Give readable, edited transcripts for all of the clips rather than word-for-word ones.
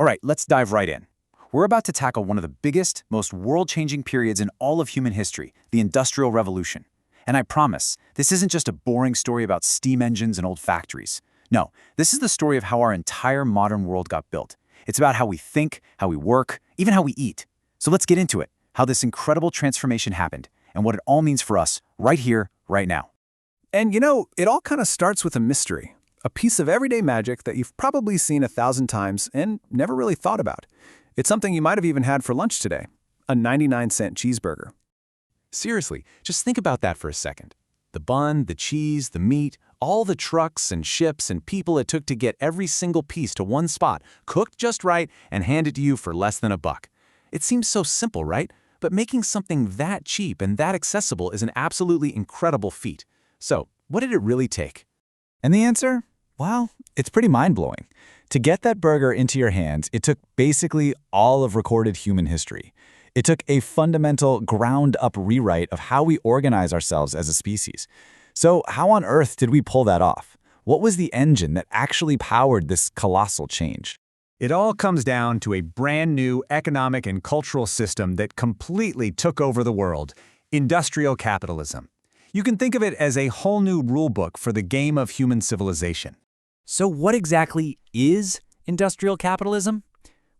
All right, let's dive right in. We're about to tackle one of the biggest, most world-changing periods in all of human history, the Industrial Revolution. And I promise, this isn't just a boring story about steam engines and old factories. No, this is the story of how our entire modern world got built. It's about how we think, how we work, even how we eat. So let's get into it, how this incredible transformation happened, and what it all means for us, right here, right now. And you know, it all kind of starts with a mystery. A piece of everyday magic that you've probably seen 1,000 times and never really thought about. It's something you might have even had for lunch today. A 99-cent cheeseburger. Seriously, just think about that for a second. The bun, the cheese, the meat, all the trucks and ships and people it took to get every single piece to one spot, cooked just right, and handed to you for less than $1. It seems so simple, right? But making something that cheap and that accessible is an absolutely incredible feat. So, what did it really take? And the answer? Well, it's pretty mind-blowing. To get that burger into your hands, it took basically all of recorded human history. It took a fundamental, ground-up rewrite of how we organize ourselves as a species. So how on earth did we pull that off? What was the engine that actually powered this colossal change? It all comes down to a brand new economic and cultural system that completely took over the world: industrial capitalism. You can think of it as a whole new rulebook for the game of human civilization. So what exactly is industrial capitalism?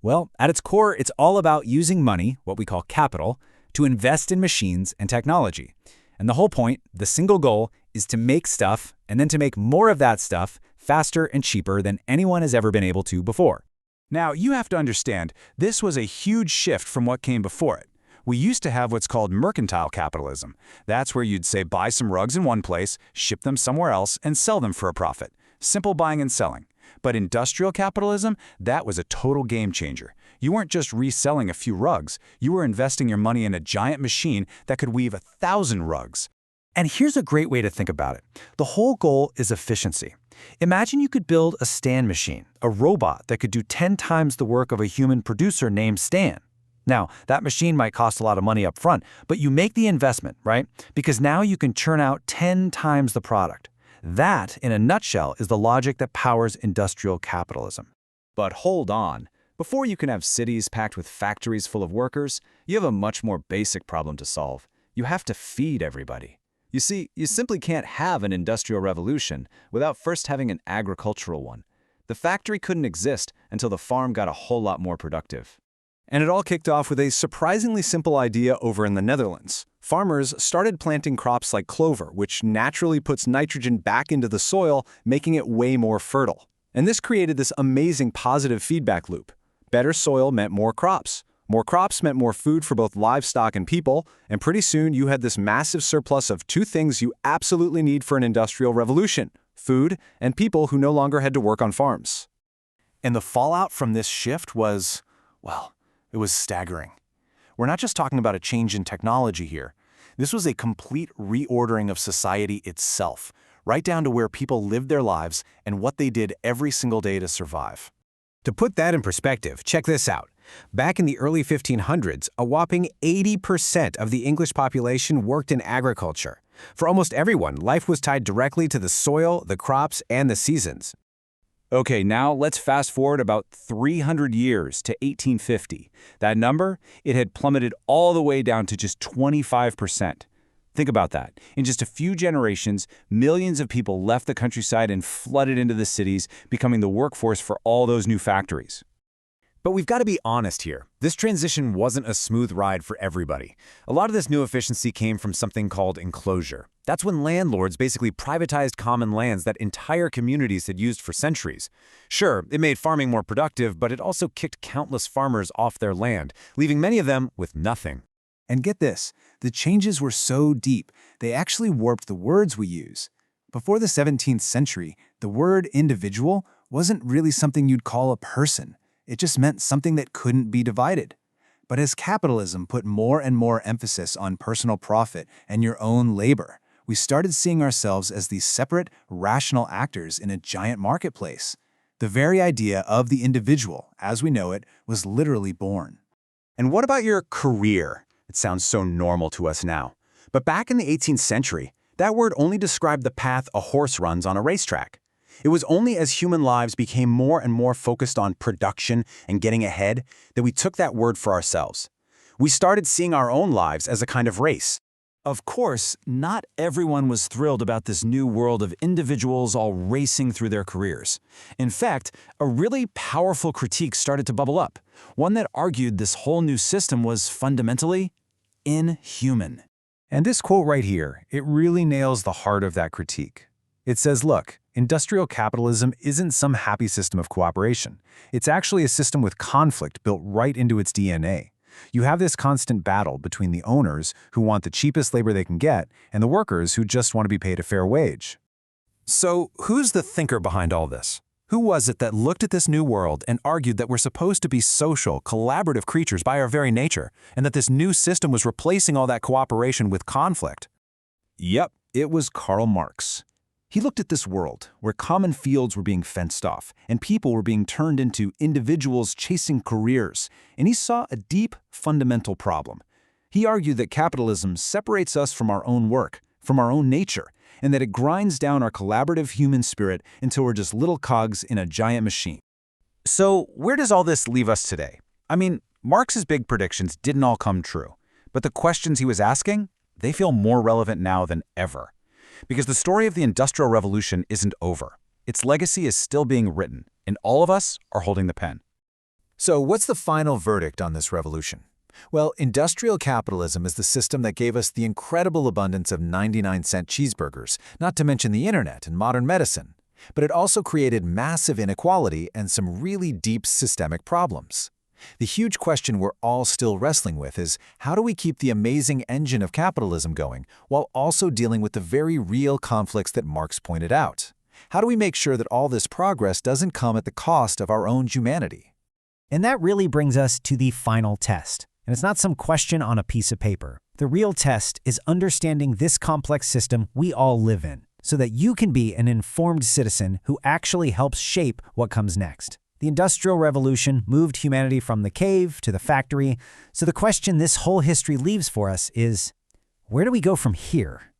Well, at its core, it's all about using money, what we call capital, to invest in machines and technology. And the whole point, the single goal, is to make stuff and then to make more of that stuff faster and cheaper than anyone has ever been able to before. Now, you have to understand, this was a huge shift from what came before it. We used to have what's called mercantile capitalism. That's where you'd say buy some rugs in one place, ship them somewhere else, and sell them for a profit. Simple buying and selling. But industrial capitalism, that was a total game changer. You weren't just reselling a few rugs, you were investing your money in a giant machine that could weave 1,000 rugs. And here's a great way to think about it. The whole goal is efficiency. Imagine you could build a Stan machine, a robot that could do 10 times the work of a human producer named Stan. Now, that machine might cost a lot of money up front, but you make the investment, right? Because now you can churn out 10 times the product. That, in a nutshell, is the logic that powers industrial capitalism. But hold on. Before you can have cities packed with factories full of workers, you have a much more basic problem to solve. You have to feed everybody. You see, you simply can't have an industrial revolution without first having an agricultural one. The factory couldn't exist until the farm got a whole lot more productive. And it all kicked off with a surprisingly simple idea over in the Netherlands. Farmers started planting crops like clover, which naturally puts nitrogen back into the soil, making it way more fertile. And this created this amazing positive feedback loop. Better soil meant more crops. More crops meant more food for both livestock and people, and pretty soon you had this massive surplus of two things you absolutely need for an industrial revolution: food and people who no longer had to work on farms. And the fallout from this shift was, well, it was staggering. We're not just talking about a change in technology here. This was a complete reordering of society itself, right down to where people lived their lives and what they did every single day to survive. To put that in perspective, check this out. Back in the early 1500s, a whopping 80% of the English population worked in agriculture. For almost everyone, life was tied directly to the soil, the crops, and the seasons. Okay, now let's fast forward about 300 years to 1850. That number, it had plummeted all the way down to just 25%. Think about that. In just a few generations, millions of people left the countryside and flooded into the cities, becoming the workforce for all those new factories. But we've got to be honest here. This transition wasn't a smooth ride for everybody. A lot of this new efficiency came from something called enclosure. That's when landlords basically privatized common lands that entire communities had used for centuries. Sure, it made farming more productive, but it also kicked countless farmers off their land, leaving many of them with nothing. And get this, the changes were so deep, they actually warped the words we use. Before the 17th century, the word individual wasn't really something you'd call a person. It just meant something that couldn't be divided. But as capitalism put more and more emphasis on personal profit and your own labor, we started seeing ourselves as these separate, rational actors in a giant marketplace. The very idea of the individual, as we know it, was literally born. And what about your career? It sounds so normal to us now. But back in the 18th century, that word only described the path a horse runs on a racetrack. It was only as human lives became more and more focused on production and getting ahead that we took that word for ourselves. We started seeing our own lives as a kind of race. Of course, not everyone was thrilled about this new world of individuals all racing through their careers. In fact, a really powerful critique started to bubble up, one that argued this whole new system was fundamentally inhuman. And this quote right here, it really nails the heart of that critique. It says, look, industrial capitalism isn't some happy system of cooperation. It's actually a system with conflict built right into its DNA. You have this constant battle between the owners who want the cheapest labor they can get and the workers who just want to be paid a fair wage. So, who's the thinker behind all this? Who was it that looked at this new world and argued that we're supposed to be social, collaborative creatures by our very nature, and that this new system was replacing all that cooperation with conflict? Yep, it was Karl Marx. He looked at this world where common fields were being fenced off and people were being turned into individuals chasing careers, and he saw a deep, fundamental problem. He argued that capitalism separates us from our own work, from our own nature, and that it grinds down our collaborative human spirit until we're just little cogs in a giant machine. So, where does all this leave us today? I mean, Marx's big predictions didn't all come true, but the questions he was asking, they feel more relevant now than ever. Because the story of the Industrial Revolution isn't over. Its legacy is still being written, and all of us are holding the pen. So what's the final verdict on this revolution? Well, industrial capitalism is the system that gave us the incredible abundance of 99-cent cheeseburgers, not to mention the internet and modern medicine. But it also created massive inequality and some really deep systemic problems. The huge question we're all still wrestling with is, how do we keep the amazing engine of capitalism going while also dealing with the very real conflicts that Marx pointed out? How do we make sure that all this progress doesn't come at the cost of our own humanity? And that really brings us to the final test. And it's not some question on a piece of paper. The real test is understanding this complex system we all live in, so that you can be an informed citizen who actually helps shape what comes next. The Industrial Revolution moved humanity from the cave to the factory, so the question this whole history leaves for us is, where do we go from here?